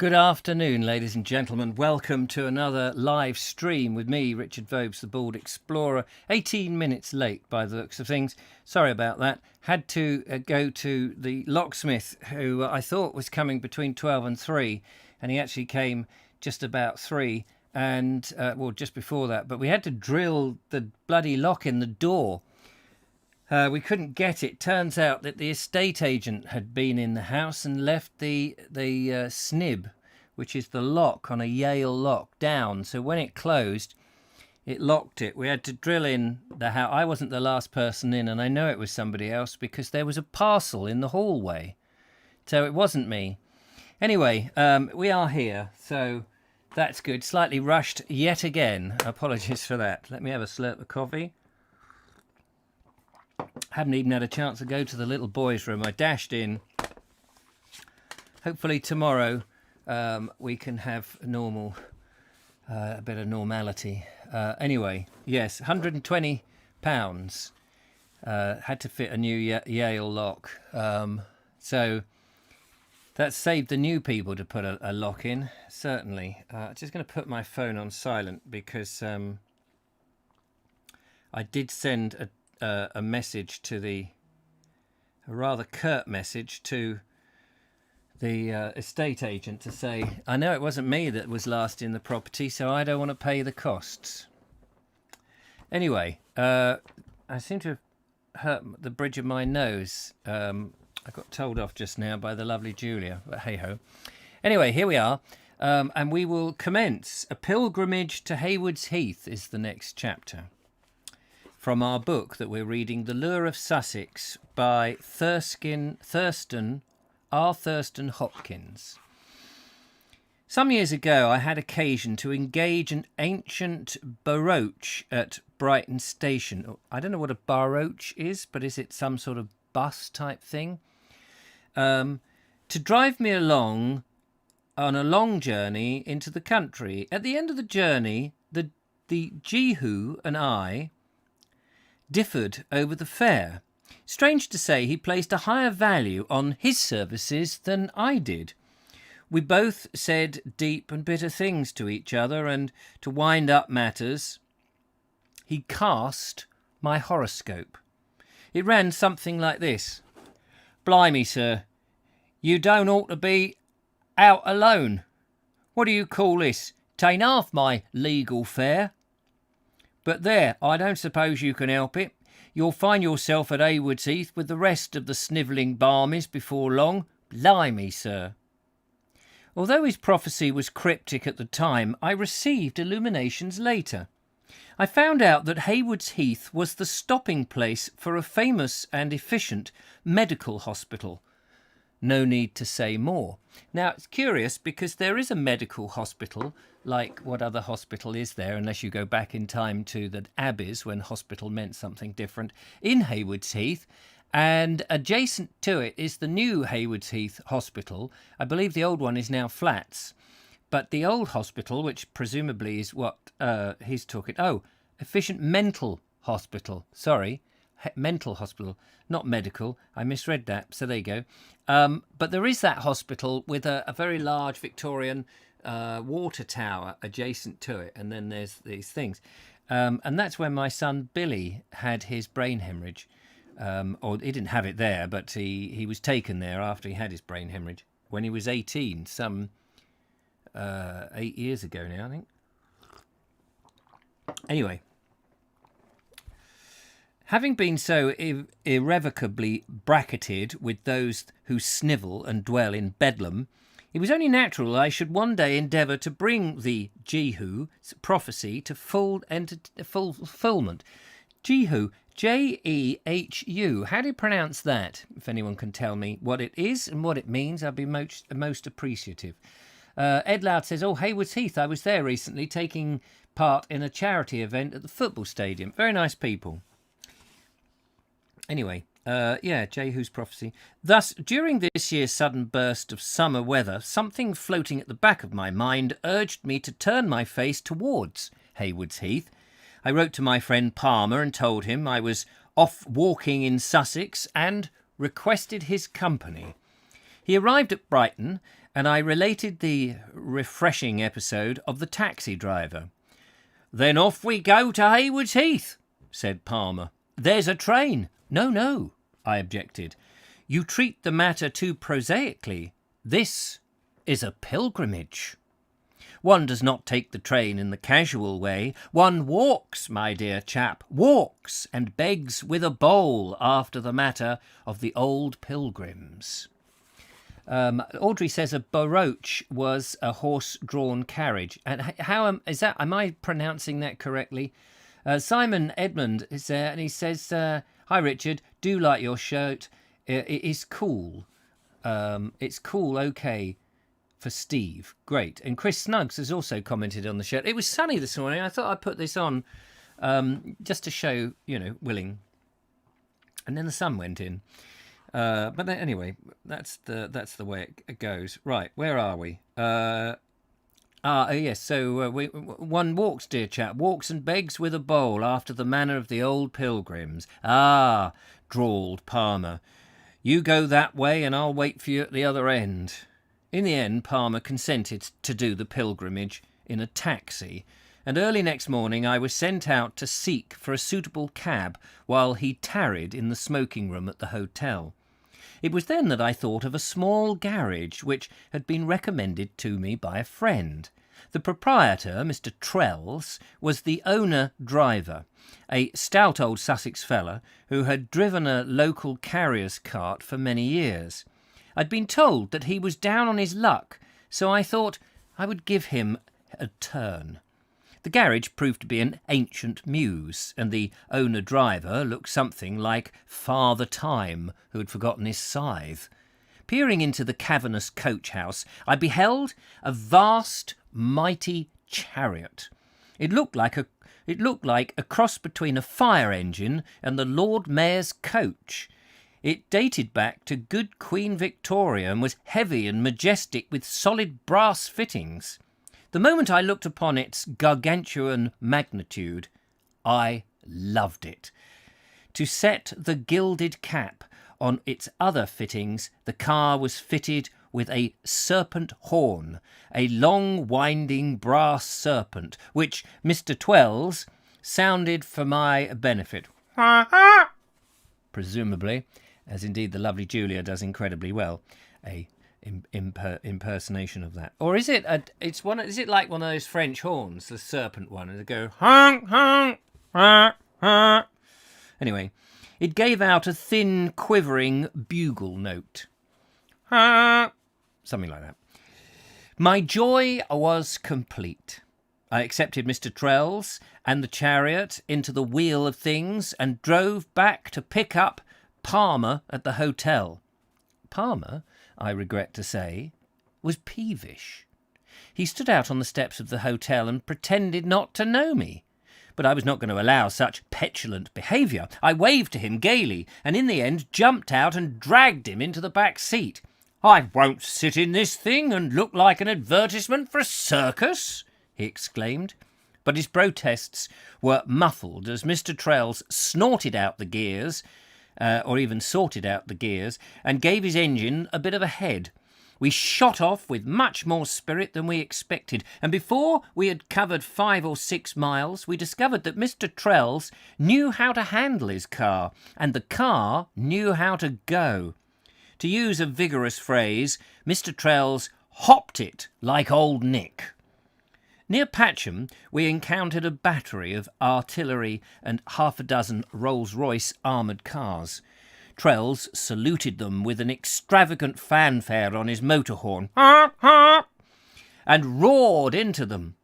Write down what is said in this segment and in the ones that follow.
Good afternoon, ladies and gentlemen. Welcome to another live stream with me, Richard Vobes, the Bald Explorer. 18 minutes late by the looks of things. Sorry about that. Had to go to the locksmith, who I thought was coming between 12 and 3, and he actually came just about 3, and just before that. But we had to drill the bloody lock in the door. We couldn't get it. Turns out that the estate agent had been in the house and left the snib, which is the lock on a Yale lock, down. So when it closed, it locked it. We had to drill in the house. I wasn't the last person in, and I know it was somebody else because there was a parcel in the hallway. So it wasn't me. Anyway, we are here, so that's good. Slightly rushed yet again. Apologies for that. Let me have a slurp of coffee. Haven't even had a chance to go to the little boys' room. I dashed in. Hopefully tomorrow we can have a bit of normality. Anyway, yes, £120. Had to fit a new Yale lock. So that saved the new people to put a lock in, certainly. Just going to put my phone on silent because I did send a message a rather curt message to the estate agent to say, I know it wasn't me that was last in the property, so I don't want to pay the costs. Anyway, I seem to have hurt the bridge of my nose. I got told off just now by the lovely Julia, but hey-ho. Anyway, here we are, and we will commence. A Pilgrimage to Haywards Heath is the next chapter from our book that we're reading, The Lure of Sussex, by Thurston, R. Thurston Hopkins. Some years ago, I had occasion to engage an ancient barouche at Brighton Station. I don't know what a barouche is, but is it some sort of bus type thing? To drive me along on a long journey into the country. At the end of the journey, the Jehu and I differed over the fare. Strange to say, he placed a higher value on his services than I did. We both said deep and bitter things to each other, and to wind up matters, he cast my horoscope. It ran something like this. Blimey, sir, you don't ought to be out alone. What do you call this? 'Tain't half my legal fare. But there, I don't suppose you can help it. You'll find yourself at Haywards Heath with the rest of the snivelling barmies before long. Blimey, sir. Although his prophecy was cryptic at the time, I received illuminations later. I found out that Haywards Heath was the stopping place for a famous and efficient medical hospital. No need to say more. Now, it's curious because there is a medical hospital, like what other hospital is there, unless you go back in time to the Abbeys when hospital meant something different, in Haywards Heath, and adjacent to it is the new Haywards Heath Hospital. I believe the old one is now flats, but the old hospital, which presumably is what he's talking... Oh, efficient mental hospital. Sorry. Mental hospital, not medical. I misread that, so there you go. But there is that hospital with a very large Victorian water tower adjacent to it, and then there's these things. And that's where my son Billy had his brain hemorrhage. Or he didn't have it there, but he was taken there after he had his brain hemorrhage when he was 18, some 8 years ago now, I think. Anyway. Having been so irrevocably bracketed with those who snivel and dwell in Bedlam, it was only natural I should one day endeavour to bring the Jehu's prophecy to fulfilment. Jehu, Jehu. How do you pronounce that? If anyone can tell me what it is and what it means, I'd be most appreciative. Ed Loud says, oh, Haywards Heath, I was there recently taking part in a charity event at the football stadium. Very nice people. Anyway, Jehu's prophecy. Thus, during this year's sudden burst of summer weather, something floating at the back of my mind urged me to turn my face towards Haywards Heath. I wrote to my friend Palmer and told him I was off walking in Sussex and requested his company. He arrived at Brighton and I related the refreshing episode of the taxi driver. "Then off we go to Haywards Heath," said Palmer. "There's a train." No, I objected. "You treat the matter too prosaically. This is a pilgrimage. One does not take the train in the casual way. One walks, my dear chap, walks and begs with a bowl after the matter of the old pilgrims." Audrey says a barouche was a horse-drawn carriage. And how is that? Am I pronouncing that correctly? Simon Edmund is there, and he says, "Hi Richard, do like your shirt. It is cool. It's cool, okay, for Steve. Great." And Chris Snuggs has also commented on the shirt. It was sunny this morning. I thought I'd put this on just to show, willing. And then the sun went in. But anyway, that's the way it goes. Right, where are we? Yes. So one walks, dear chap, walks and begs with a bowl after the manner of the old pilgrims. "Ah," drawled Palmer, "you go that way and I'll wait for you at the other end." In the end, Palmer consented to do the pilgrimage in a taxi, and early next morning I was sent out to seek for a suitable cab while he tarried in the smoking room at the hotel. It was then that I thought of a small garage which had been recommended to me by a friend. The proprietor, Mr. Trells, was the owner-driver, a stout old Sussex fella who had driven a local carrier's cart for many years. I'd been told that he was down on his luck, so I thought I would give him a turn. The garage proved to be an ancient mews, and the owner-driver looked something like Father Time, who had forgotten his scythe. Peering into the cavernous coach-house, I beheld a vast, mighty chariot. It looked like a cross between a fire engine and the Lord Mayor's coach. It dated back to good Queen Victoria and was heavy and majestic with solid brass fittings. The moment I looked upon its gargantuan magnitude, I loved it. To set the gilded cap on its other fittings, the car was fitted with a serpent horn, a long winding brass serpent, which Mr. Twells sounded for my benefit. Presumably, as indeed the lovely Julia does incredibly well, a impersonation of that. Or is it is it like one of those French horns, the serpent one, and they go honk honk honk honk. Anyway, it gave out a thin quivering bugle note, something like that. My joy was complete. I accepted Mr. Trells and the chariot into the wheel of things and drove back to pick up Palmer at the hotel. Palmer, I regret to say, was peevish. He stood out on the steps of the hotel and pretended not to know me. But I was not going to allow such petulant behaviour. I waved to him gaily, and in the end jumped out and dragged him into the back seat. "I won't sit in this thing and look like an advertisement for a circus," he exclaimed. But his protests were muffled as Mr. Trells snorted out the gears, or even sorted out the gears, and gave his engine a bit of a head. We shot off with much more spirit than we expected, and before we had covered 5 or 6 miles, we discovered that Mr. Trells knew how to handle his car, and the car knew how to go. To use a vigorous phrase, Mr. Trells hopped it like old Nick. Near Patcham, we encountered a battery of artillery and half a dozen Rolls-Royce armoured cars. Trells saluted them with an extravagant fanfare on his motor horn, and roared into them.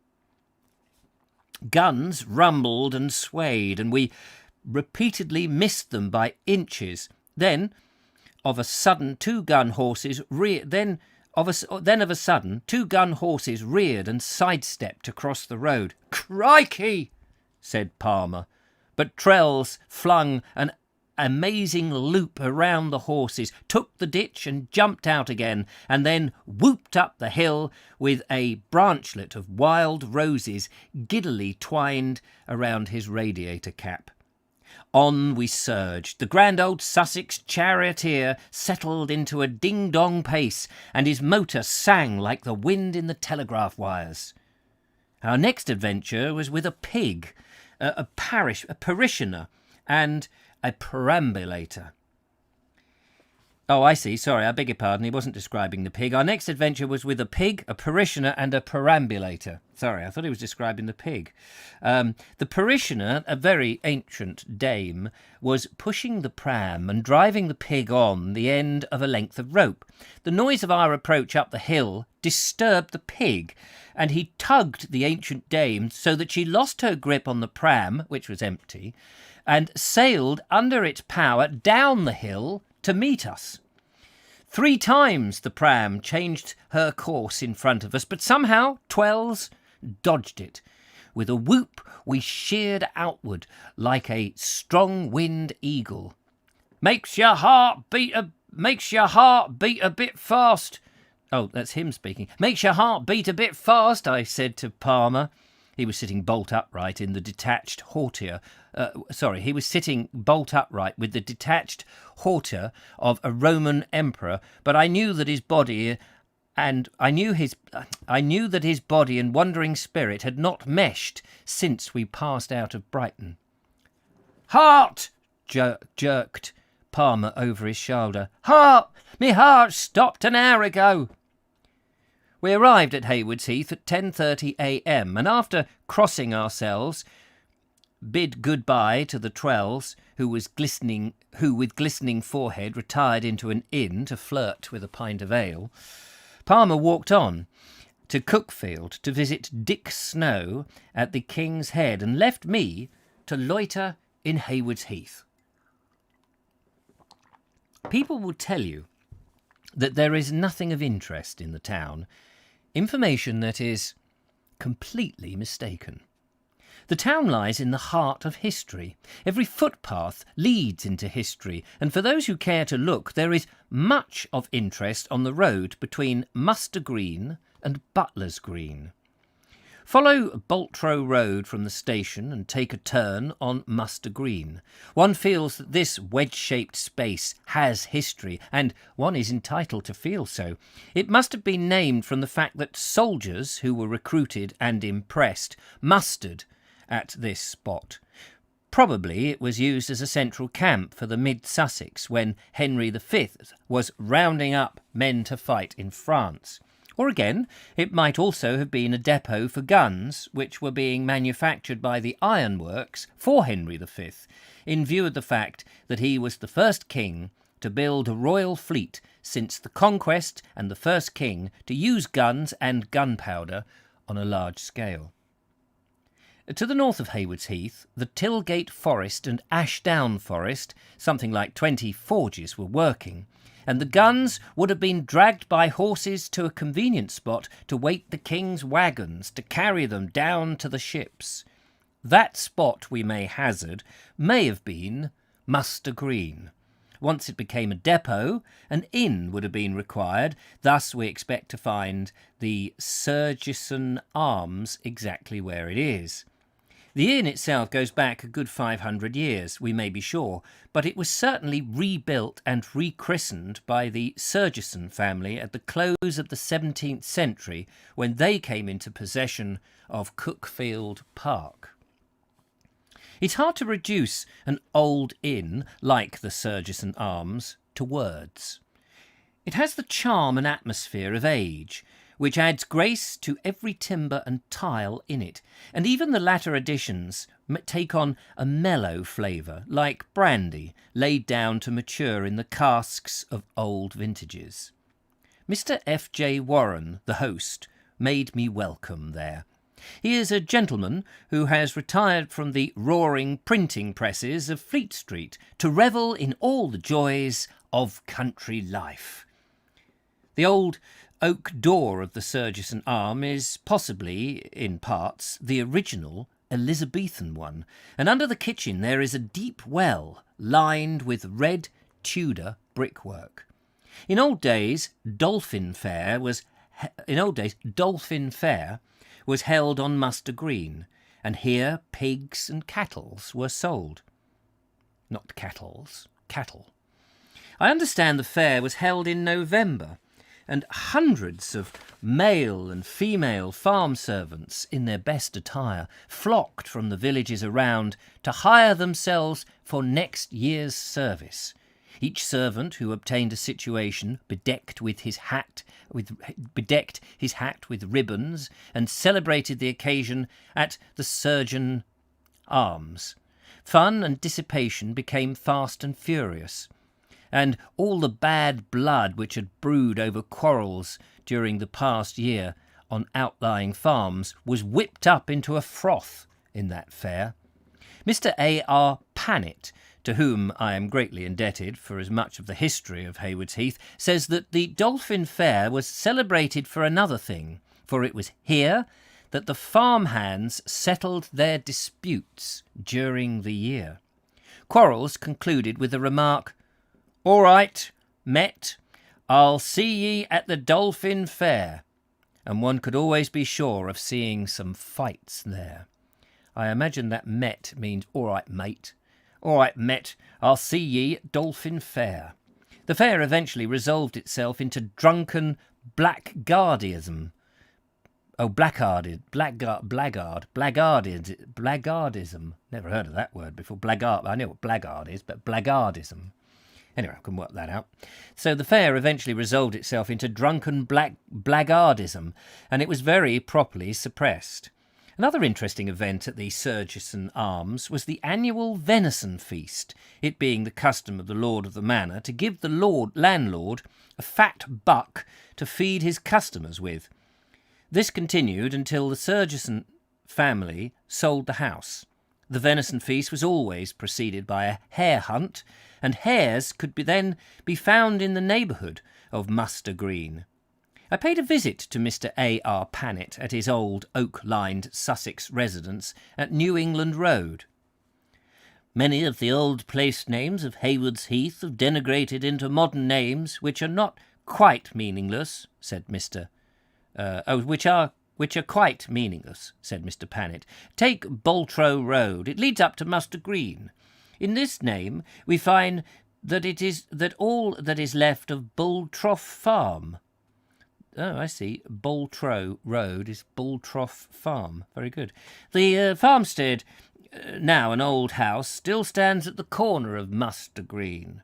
Guns rumbled and swayed, and we repeatedly missed them by inches. Then, of a sudden, two gun horses reared and sidestepped across the road. "Crikey!" said Palmer, but Trells flung an amazing loop around the horses, took the ditch and jumped out again, and then whooped up the hill with a branchlet of wild roses giddily twined around his radiator cap. On we surged. The grand old Sussex charioteer settled into a ding-dong pace, and his motor sang like the wind in the telegraph wires. Our next adventure was with a pig, a parishioner, and a perambulator. Oh, I see. Sorry, I beg your pardon. He wasn't describing the pig. Our next adventure was with a pig, a parishioner, and a perambulator. Sorry, I thought he was describing the pig. The parishioner, a very ancient dame, was pushing the pram and driving the pig on the end of a length of rope. The noise of our approach up the hill disturbed the pig, and he tugged the ancient dame so that she lost her grip on the pram, which was empty, and sailed under its power down the hill to meet us. 3 times the pram changed her course in front of us, but somehow Twells dodged it. With a whoop, we sheered outward like a strong-winged eagle. Makes your heart beat a bit fast. Oh, that's him speaking. Makes your heart beat a bit fast, I said to Palmer. He was sitting bolt upright with the detached hauteur of a Roman emperor, but I knew that his body and wandering spirit had not meshed since we passed out of Brighton. Heart! Jerked Palmer over his shoulder. Heart! Me heart stopped an hour ago. We arrived at Haywards Heath at 10:30 a.m. and after crossing ourselves, bid goodbye to the Twells, who with glistening forehead retired into an inn to flirt with a pint of ale. Palmer walked on to Cookfield to visit Dick Snow at the King's Head and left me to loiter in Haywards Heath. People will tell you that there is nothing of interest in the town, information that is completely mistaken. The town lies in the heart of history. Every footpath leads into history, and for those who care to look, there is much of interest on the road between Muster Green and Butler's Green. Follow Boltrow Road from the station and take a turn on Muster Green. One feels that this wedge-shaped space has history, and one is entitled to feel so. It must have been named from the fact that soldiers who were recruited and impressed mustered at this spot. Probably it was used as a central camp for the mid-Sussex when Henry V was rounding up men to fight in France. Or again, it might also have been a depot for guns, which were being manufactured by the ironworks for Henry V, in view of the fact that he was the first king to build a royal fleet since the conquest and the first king to use guns and gunpowder on a large scale. To the north of Haywards Heath, the Tilgate Forest and Ashdown Forest, something like 20 forges were working, and the guns would have been dragged by horses to a convenient spot to wait the king's wagons to carry them down to the ships. That spot, we may hazard, may have been Muster Green. Once it became a depot, an inn would have been required, thus we expect to find the Surgeson Arms exactly where it is. The inn itself goes back a good 500 years, we may be sure, but it was certainly rebuilt and rechristened by the Surgeson family at the close of the 17th century when they came into possession of Cookfield Park. It's hard to reduce an old inn like the Surgeson Arms to words. It has the charm and atmosphere of age, which adds grace to every timber and tile in it, and even the latter additions take on a mellow flavour, like brandy laid down to mature in the casks of old vintages. Mr. F.J. Warren, the host, made me welcome there. He is a gentleman who has retired from the roaring printing presses of Fleet Street to revel in all the joys of country life. The old oak door of the Surgeson Arm is possibly, in parts, the original Elizabethan one, and under the kitchen there is a deep well lined with red Tudor brickwork. In old days, Dolphin Fair was held on Muster Green, and here pigs and cattle were sold. not cattles, cattle. I understand the fair was held in November, and hundreds of male and female farm servants in their best attire flocked from the villages around to hire themselves for next year's service. Each servant who obtained a situation bedecked his hat with ribbons and celebrated the occasion at the Surgeon Arms. Fun and dissipation became fast and furious, and all the bad blood which had brewed over quarrels during the past year on outlying farms was whipped up into a froth in that fair. Mr. A.R. Pannett, to whom I am greatly indebted for as much of the history of Haywards Heath, says that the Dolphin Fair was celebrated for another thing, for it was here that the farmhands settled their disputes during the year. Quarrels concluded with the remark, "All right, met. I'll see ye at the Dolphin Fair," and one could always be sure of seeing some fights there. I imagine that met means "all right, mate." "All right, met. I'll see ye at Dolphin Fair." The fair eventually resolved itself into drunken blackguardism. Blackguardism. Never heard of that word before. Blackguard. I know what blackguard is, but blackguardism. Anyway, I can work that out. So the fair eventually resolved itself into drunken blackguardism, and it was very properly suppressed. Another interesting event at the Surgeon Arms was the annual venison feast, it being the custom of the lord of the manor to give the landlord a fat buck to feed his customers with. This continued until the Surgeon family sold the house. The venison feast was always preceded by a hare hunt, and hares could then be found in the neighbourhood of Muster Green. I paid a visit to Mr. A.R. Pannett at his old oak-lined Sussex residence at New England Road. "Many of the old place names of Haywards Heath have degenerated into modern names which are not quite meaningless," said which are quite meaningless, said Mr. Pannett. "Take Boltrow Road. It leads up to Muster Green. In this name we find that all that is left of Bulltrough Farm." Oh, I see. Boltrow Road is Bulltrough Farm. Very good. "The farmstead, now an old house, still stands at the corner of Muster Green.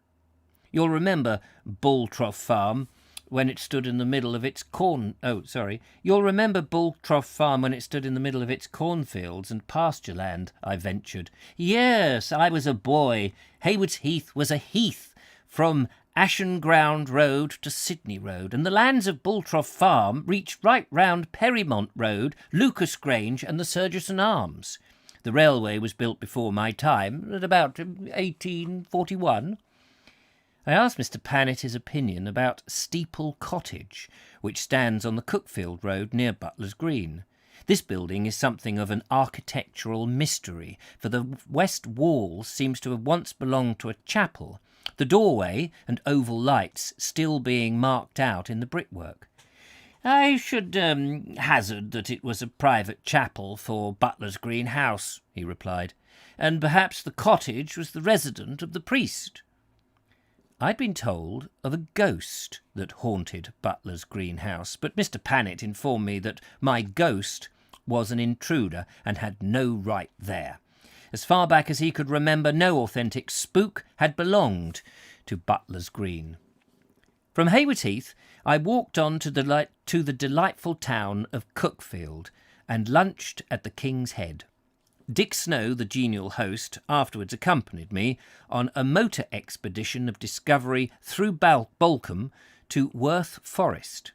You'll remember Bulltrough Farm when it stood in the middle of its You'll remember Bulltrough Farm when it stood in the middle of its cornfields and pasture land," I ventured. "Yes, I was a boy. Haywards Heath was a heath from Ashenground Road to Sydney Road, and the lands of Bulltrough Farm reached right round Perrymont Road, Lucas Grange and the Surgeon Arms. The railway was built before my time, at about 1841. I asked Mr. Pannett his opinion about Steeple Cottage, which stands on the Cookfield Road near Butler's Green. This building is something of an architectural mystery, for the west wall seems to have once belonged to a chapel, the doorway and oval lights still being marked out in the brickwork. "I should hazard that it was a private chapel for Butler's Green house," he replied, "and perhaps the cottage was the residence of the priest." I'd been told of a ghost that haunted Butler's Green house, but Mr. Pannett informed me that my ghost was an intruder and had no right there. As far back as he could remember, no authentic spook had belonged to Butler's Green. From Haywards Heath, I walked on to the delightful town of Cookfield and lunched at the King's Head. Dick Snow, the genial host, afterwards accompanied me on a motor expedition of discovery through Balcombe to Worth Forest.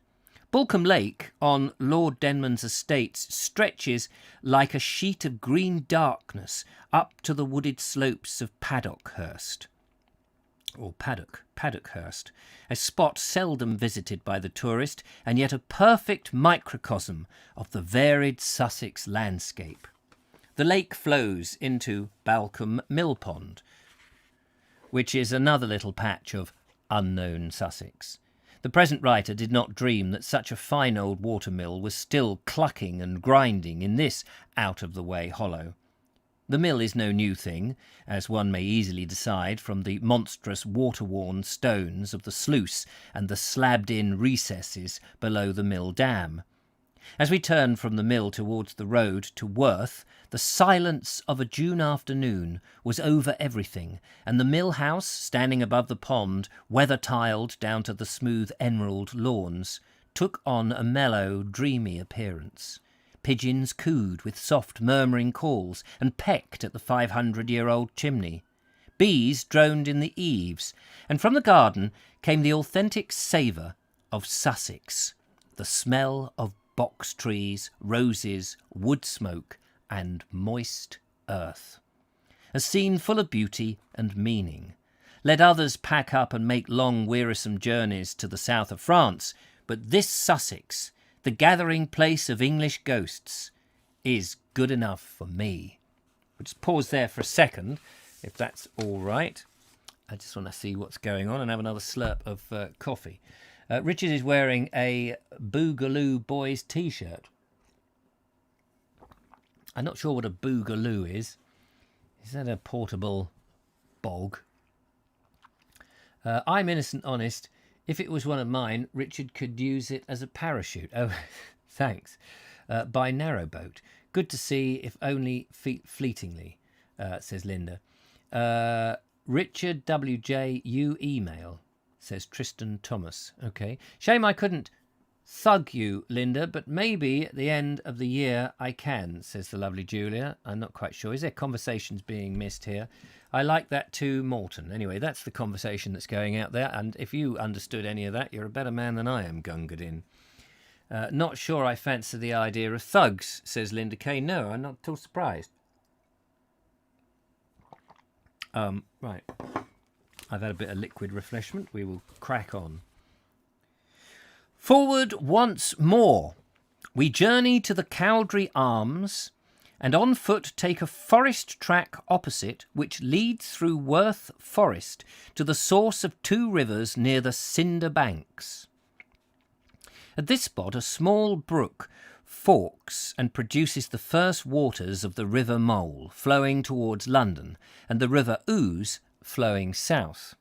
Balcombe Lake on Lord Denman's estates stretches like a sheet of green darkness up to the wooded slopes of Paddock-Hurst, a spot seldom visited by the tourist, and yet a perfect microcosm of the varied Sussex landscape. The lake flows into Balcombe Mill Pond, which is another little patch of unknown Sussex. The present writer did not dream that such a fine old watermill was still clucking and grinding in this out-of-the-way hollow. The mill is no new thing, as one may easily decide from the monstrous water-worn stones of the sluice and the slabbed-in recesses below the mill dam. As we turned from the mill towards the road to Worth, the silence of a June afternoon was over everything, and the mill house, standing above the pond, weather-tiled down to the smooth emerald lawns, took on a mellow, dreamy appearance. Pigeons cooed with soft murmuring calls and pecked at the 500-year-old chimney. Bees droned in the eaves, and from the garden came the authentic savour of Sussex, the smell of box trees, roses, wood smoke, and moist earth. A scene full of beauty and meaning. Let others pack up and make long, wearisome journeys to the south of France, but this Sussex, the gathering place of English ghosts, is good enough for me. We'll just pause there for a second, if that's all right. I just want to see what's going on and have another slurp of coffee. Richard is wearing a Boogaloo Boys t-shirt. I'm not sure what a Boogaloo is. Is that a portable bog? I'm innocent honest. If it was one of mine, Richard could use it as a parachute. Oh, thanks. By narrowboat. Good to see, if only fleetingly, says Linda. Richard WJ, you email, says Tristan Thomas. Okay. Shame I couldn't thug you, Linda, but maybe at the end of the year I can, says the lovely Julia. I'm not quite sure. Is there conversations being missed here? I like that too, Morton. Anyway, that's the conversation that's going out there, and if you understood any of that, you're a better man than I am, Gungadin. Not sure I fancy the idea of thugs, says Linda Kay. No, I'm not at all surprised. Right. I've had a bit of liquid refreshment. We will crack on. Forward once more. We journey to the Cowdray Arms, and on foot take a forest track opposite, which leads through Worth Forest to the source of two rivers near the Cinder Banks. At this spot a small brook forks and produces the first waters of the River Mole, flowing towards London, and the River Ouse flowing south.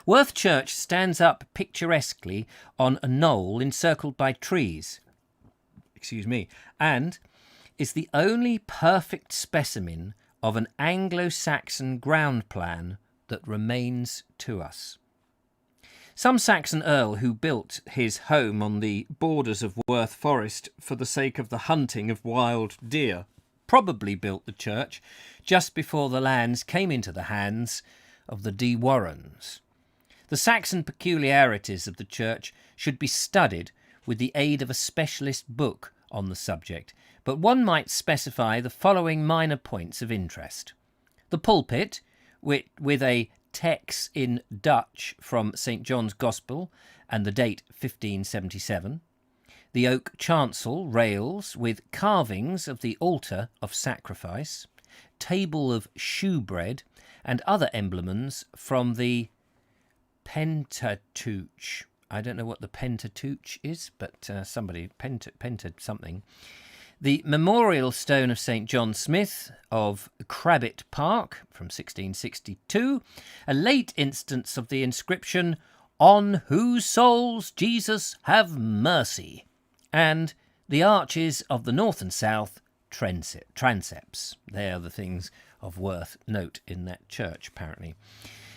Worth Church stands up picturesquely on a knoll encircled by trees, and is the only perfect specimen of an Anglo-Saxon ground plan that remains to us. Some Saxon earl who built his home on the borders of Worth Forest for the sake of the hunting of wild deer probably built the church just before the lands came into the hands of the De Warrens. The Saxon peculiarities of the church should be studied with the aid of a specialist book on the subject, but one might specify the following minor points of interest. The pulpit, with a text in Dutch from St. John's Gospel and the date 1577. The oak chancel rails with carvings of the altar of sacrifice, table of shewbread, and other emblems from the Pentateuch. I don't know what the Pentateuch is, but somebody, Penta something. The memorial stone of St. John Smith of Crabbit Park from 1662, a late instance of the inscription, "On whose souls Jesus have mercy," and the arches of the north and south transepts. They are the things of worth note in that church, apparently.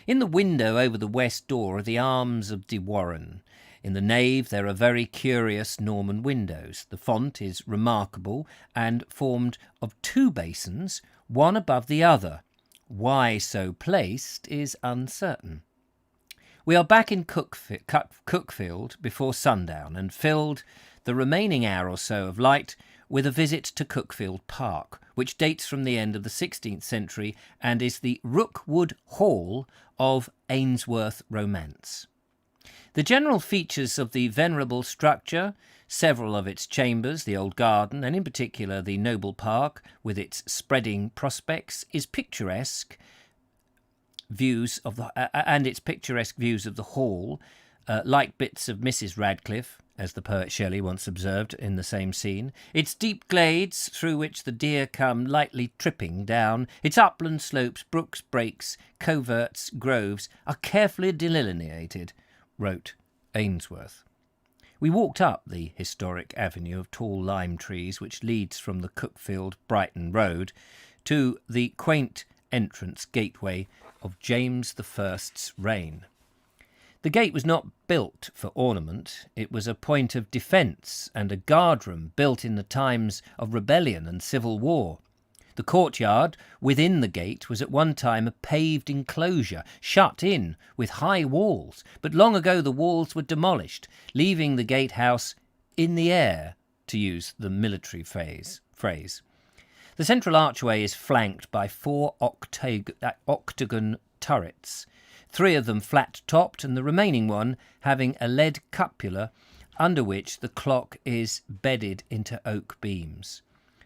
In the window over the west door are the arms of De Warren. In the nave there are very curious Norman windows. The font is remarkable and formed of two basins, one above the other. Why so placed is uncertain. We are back in Cookfield before sundown and filled the remaining hour or so of light with a visit to Cookfield Park, which dates from the end of the 16th century and is the Rookwood Hall of Ainsworth romance. The general features of the venerable structure, several of its chambers, the old garden, and in particular the noble park with its spreading prospects, is picturesque views of the hall, like bits of Mrs. Radcliffe, as the poet Shelley once observed in the same scene, its deep glades through which the deer come lightly tripping down, its upland slopes, brooks, brakes, coverts, groves, are carefully delineated, wrote Ainsworth. We walked up the historic avenue of tall lime trees which leads from the Cookfield-Brighton road to the quaint entrance gateway of James I's reign. The gate was not built for ornament. It was a point of defence and a guardroom built in the times of rebellion and civil war. The courtyard within the gate was at one time a paved enclosure, shut in with high walls, but long ago the walls were demolished, leaving the gatehouse in the air, to use the military phrase. The central archway is flanked by 4 octagon turrets, 3 of them flat-topped and the remaining one having a lead cupola under which the clock is bedded into oak beams.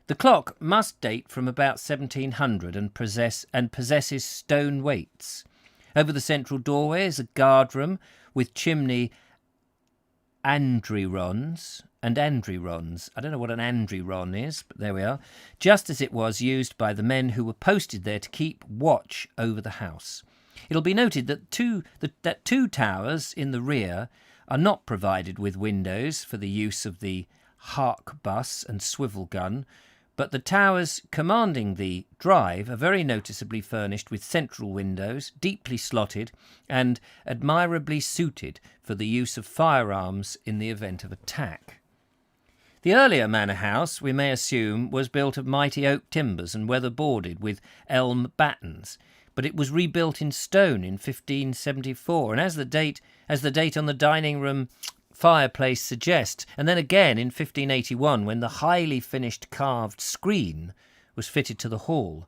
The clock must date from about 1700 and possesses stone weights. Over the central doorway is a guardroom with chimney andrirons. I don't know what an andriron is, but there we are. Just as it was used by the men who were posted there to keep watch over the house. It'll be noted that two towers in the rear are not provided with windows for the use of the harquebus and swivel gun, but the towers commanding the drive are very noticeably furnished with central windows, deeply slotted and admirably suited for the use of firearms in the event of attack. The earlier manor house, we may assume, was built of mighty oak timbers and weather-boarded with elm battens, but it was rebuilt in stone in 1574, and as the date on the dining room fireplace suggests, and then again in 1581 when the highly finished carved screen was fitted to the hall.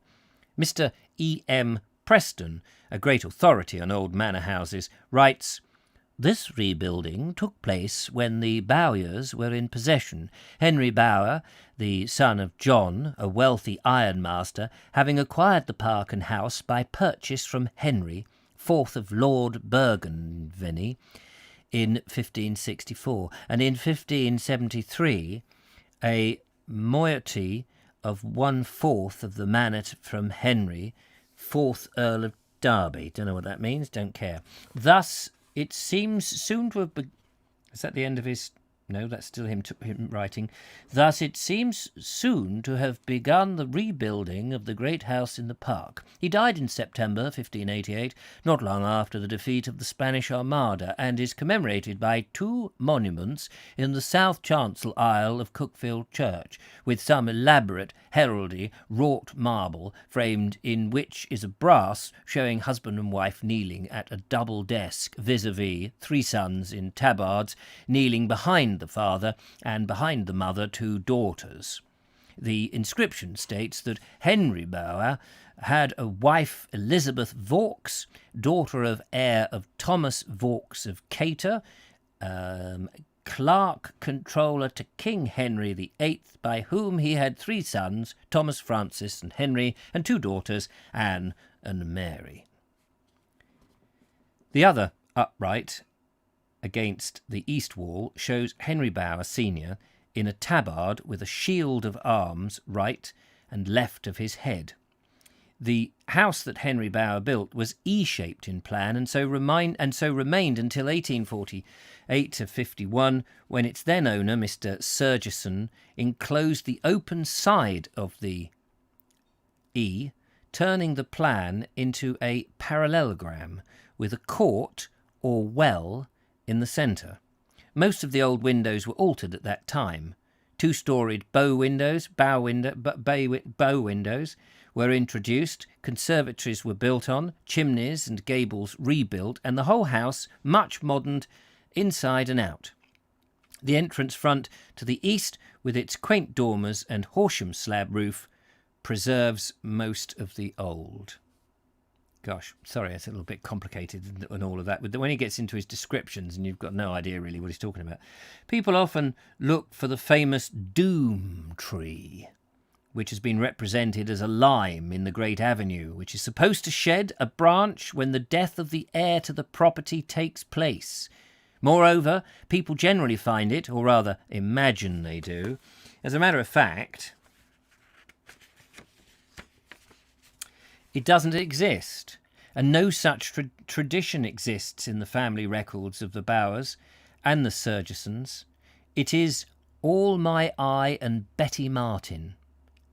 Mr. E. M. Preston, a great authority on old manor houses, writes, "This rebuilding took place when the Bowyers were in possession, Henry Bower, the son of John, a wealthy ironmaster, having acquired the park and house by purchase from Henry, 4th of Lord Bergenvenny, in 1564, and in 1573 a moiety of 1/4 of the manor from Henry, 4th Earl of Derby." Don't know what that means, don't care. Thus it seems soon to have is that the end of his... No, that's still him writing. "Thus it seems soon to have begun the rebuilding of the great house in the park. He died in September 1588, not long after the defeat of the Spanish Armada, and is commemorated by 2 monuments in the south chancel aisle of Cookfield Church, with some elaborate heraldry, wrought marble, framed in which is a brass showing husband and wife kneeling at a double desk, vis-a-vis 3 sons in tabards, kneeling behind the father, and behind the mother 2 daughters. The inscription states that Henry Bower had a wife, Elizabeth Vaux, daughter of heir of Thomas Vaux of Cater, clerk controller to King Henry VIII, by whom he had 3 sons, Thomas, Francis and Henry, and 2 daughters, Anne and Mary. The other upright against the east wall shows Henry Bower Senior in a tabard with a shield of arms right and left of his head. The house that Henry Bower built was E-shaped in plan and so remained until 1848 to 51, when its then owner, Mr. Surgeson, enclosed the open side of the E, turning the plan into a parallelogram with a court or well in the centre. Most of the old windows were altered at that time. 2-storied bow windows were introduced, conservatories were built on, chimneys and gables rebuilt, and the whole house much moderned inside and out. The entrance front to the east, with its quaint dormers and Horsham slab roof, preserves most of the old. Gosh, sorry, it's a little bit complicated and all of that. But when he gets into his descriptions and you've got no idea really what he's talking about. People often look for the famous doom tree, which has been represented as a lime in the great avenue, which is supposed to shed a branch when the death of the heir to the property takes place. Moreover, people generally find it, or rather imagine they do. As a matter of fact, it doesn't exist, and no such tradition exists in the family records of the Bowers and the Surgesons. It is all my eye and Betty Martin.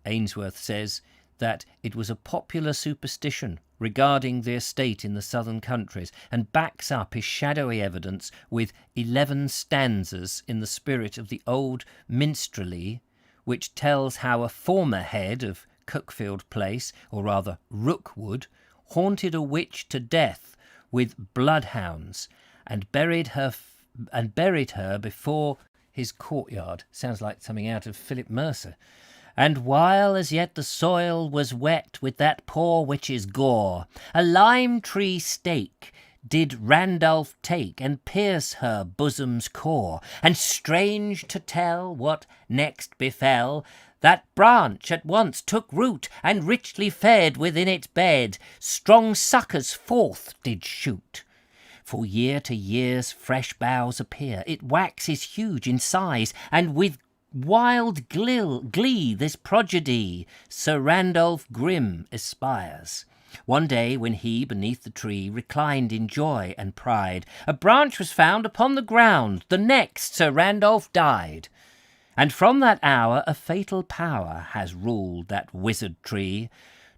Ainsworth says that it was a popular superstition regarding the estate in the southern countries, and backs up his shadowy evidence with 11 stanzas in the spirit of the old minstrelsy, which tells how a former head of Cuckfield Place, or rather Rookwood, haunted a witch to death with bloodhounds and buried her before his courtyard. Sounds like something out of Philip Mercer. And while as yet the soil was wet with that poor witch's gore, a lime-tree stake did Randolph take and pierce her bosom's core. And strange to tell what next befell, that branch at once took root, and richly fed within its bed, strong suckers forth did shoot. For year to year's fresh boughs appear, it waxes huge in size, and with wild glee this prodigy Sir Randolph Grim aspires. One day when he beneath the tree reclined in joy and pride, a branch was found upon the ground, the next Sir Randolph died. And from that hour a fatal power has ruled that wizard tree,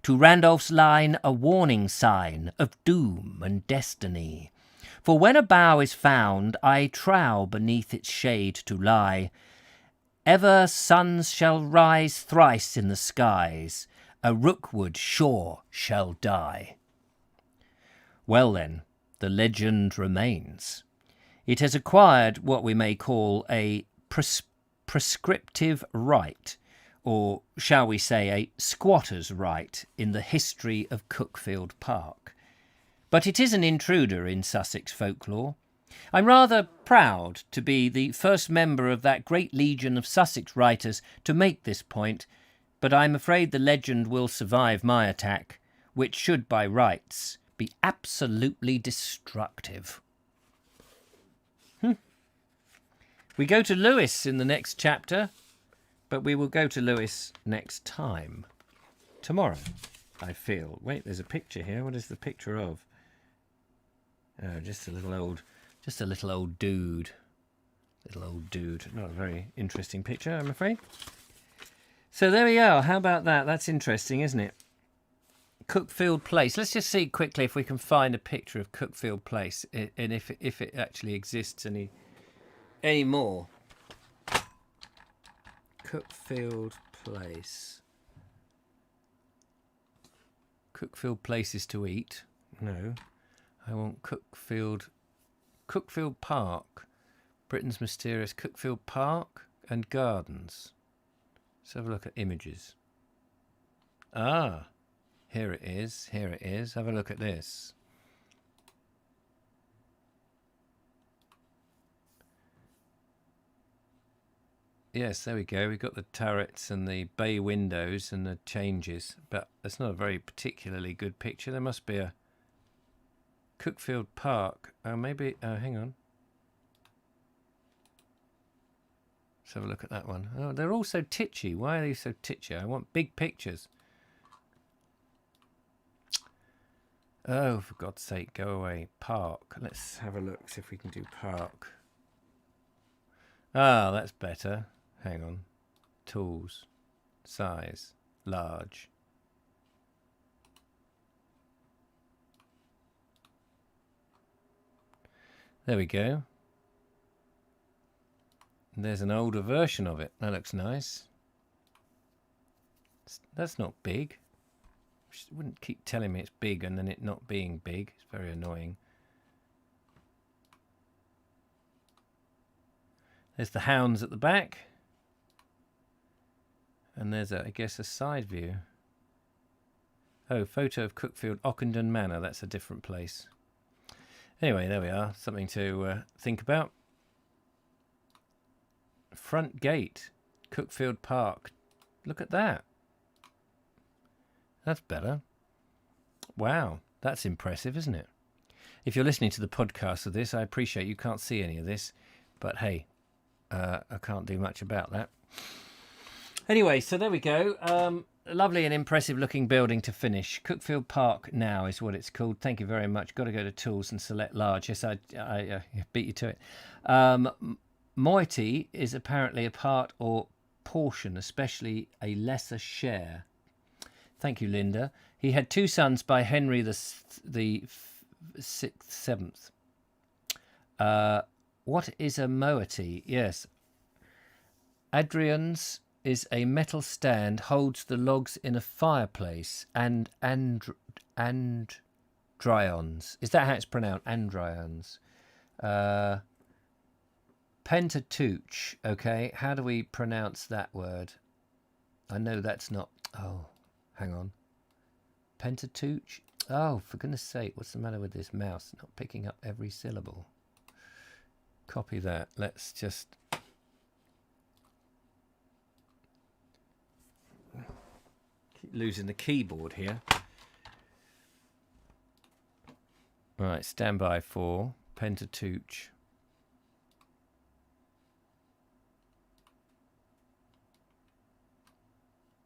to Randolph's line a warning sign of doom and destiny. For when a bough is found, I trow beneath its shade to lie, ever suns shall rise thrice in the skies, a Rookwood sure shall die. Well then, the legend remains. It has acquired what we may call a prescriptive right, or shall we say a squatter's right, in the history of Cuckfield Park. But it is an intruder in Sussex folklore. I'm rather proud to be the first member of that great legion of Sussex writers to make this point, but I'm afraid the legend will survive my attack, which should by rights be absolutely destructive. We go to Lewis in the next chapter, but we will go to Lewis next time. Tomorrow, I feel. Wait, there's a picture here. What is the picture of? Oh, just a little old dude. Little old dude. Not a very interesting picture, I'm afraid. So there we are. How about that? That's interesting, isn't it? Cuckfield Place. Let's just see quickly if we can find a picture of Cuckfield Place, and if it actually exists any more. Cuckfield Place. Cuckfield Places to eat. No. I want Cuckfield Park. Britain's mysterious Cuckfield Park and Gardens. Let's have a look at images. Ah, here it is. Here it is. Have a look at this. Yes, there we go. We've got the turrets and the bay windows and the changes, but it's not a very particularly good picture. There must be a Cuckfield Park. Oh, maybe. Hang on. Let's have a look at that one. Oh, they're all so titchy. Why are they so titchy? I want big pictures. Oh, for God's sake, go away. Park. Let's have a look, see if we can do park. Ah, that's better. Hang on. Tools. Size. Large. There we go. And there's an older version of it. That looks nice. That's not big. She wouldn't keep telling me it's big and then it not being big. It's very annoying. There's the hounds at the back. And there's, I guess, a side view. Oh, photo of Cuckfield, Ockenden Manor. That's a different place. Anyway, there we are. Something to think about. Front gate, Cuckfield Park. Look at that. That's better. Wow, that's impressive, isn't it? If you're listening to the podcast of this, I appreciate you can't see any of this, but hey, I can't do much about that. Anyway, so there we go. Lovely and impressive looking building to finish. Cookfield Park now is what it's called. Thank you very much. Got to go to tools and select large. Yes, I beat you to it. Moiety is apparently a part or portion, especially a lesser share. Thank you, Linda. He had 2 sons by Henry the 7th. What is a moiety? Yes. Adrian's is a metal stand, holds the logs in a fireplace, and andryons. Is that how it's pronounced? Andryons. Pentateuch. Okay, how do we pronounce that word? I know that's not... Oh, hang on. Pentateuch? Oh, for goodness sake, what's the matter with this mouse? Not picking up every syllable. Copy that. Let's just... Keep losing the keyboard here. Right, stand by for Pentateuch.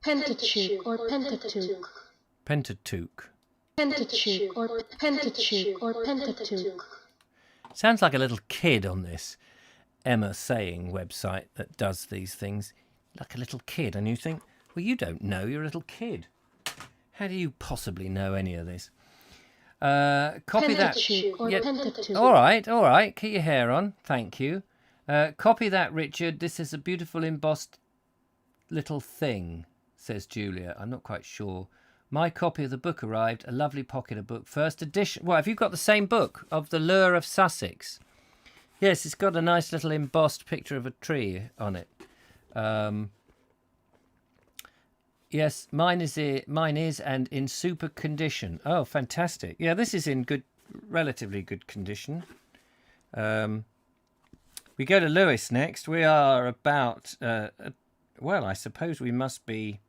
Pentateuch or Pentateuch. Pentateuch. Pentateuch or Pentateuch or Pentateuch. Sounds like a little kid on this Emma Saying website that does these things. Like a little kid, and you think, well, you don't know, you're a little kid. How do you possibly know any of this? Copy that. Or Yeah. Pentateuch. All right. Keep your hair on. Thank you. Copy that, Richard. This is a beautiful embossed little thing, says Julia. I'm not quite sure. My copy of the book arrived. A lovely pocket of book. First edition. Well, have you got the same book of The Lure of Sussex? Yes, it's got a nice little embossed picture of a tree on it. Yes, mine is and in super condition. Oh, fantastic. Yeah, this is in relatively good condition. We go to Lewis next. We are about, well, I suppose we must be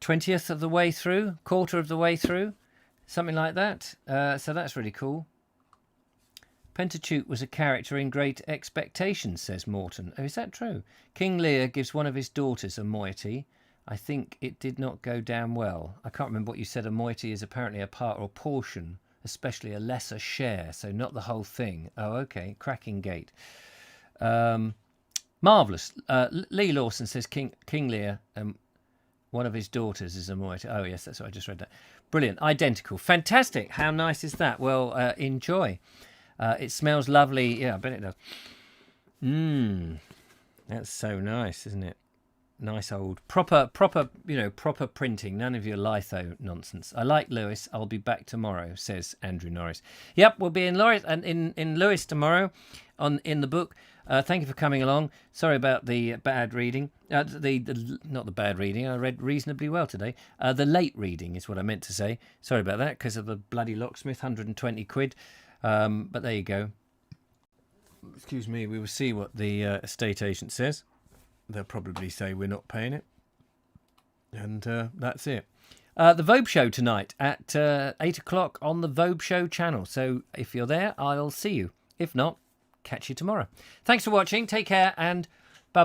20th of the way through, quarter of the way through, something like that. So that's really cool. Pentateuch was a character in Great Expectations, says Morton. Oh, is that true? King Lear gives one of his daughters a moiety. I think it did not go down well. I can't remember what you said. A moiety is apparently a part or portion, especially a lesser share, so not the whole thing. Oh, okay. Cracking gate. Marvellous. Lee Lawson says King Lear, one of his daughters is a moiety. Oh, yes, that's what I just read that. Brilliant. Identical. Fantastic. How nice is that? Well, enjoy. It smells lovely. Yeah, I bet it does. That's so nice, isn't it? Nice old proper printing. None of your litho nonsense. I like Lewis. I'll be back tomorrow, says Andrew Norris. Yep, we'll be in Lewis and in Lewis tomorrow, in the book. Thank you for coming along. Sorry about the bad reading. Not the bad reading. I read reasonably well today. The late reading is what I meant to say. Sorry about that because of the bloody locksmith. 120 quid. But there you go. Excuse me, we will see what the estate agent says. They'll probably say we're not paying it. And that's it. The Vobe Show tonight at 8 o'clock on the Vobe Show channel. So if you're there, I'll see you. If not, catch you tomorrow. Thanks for watching. Take care and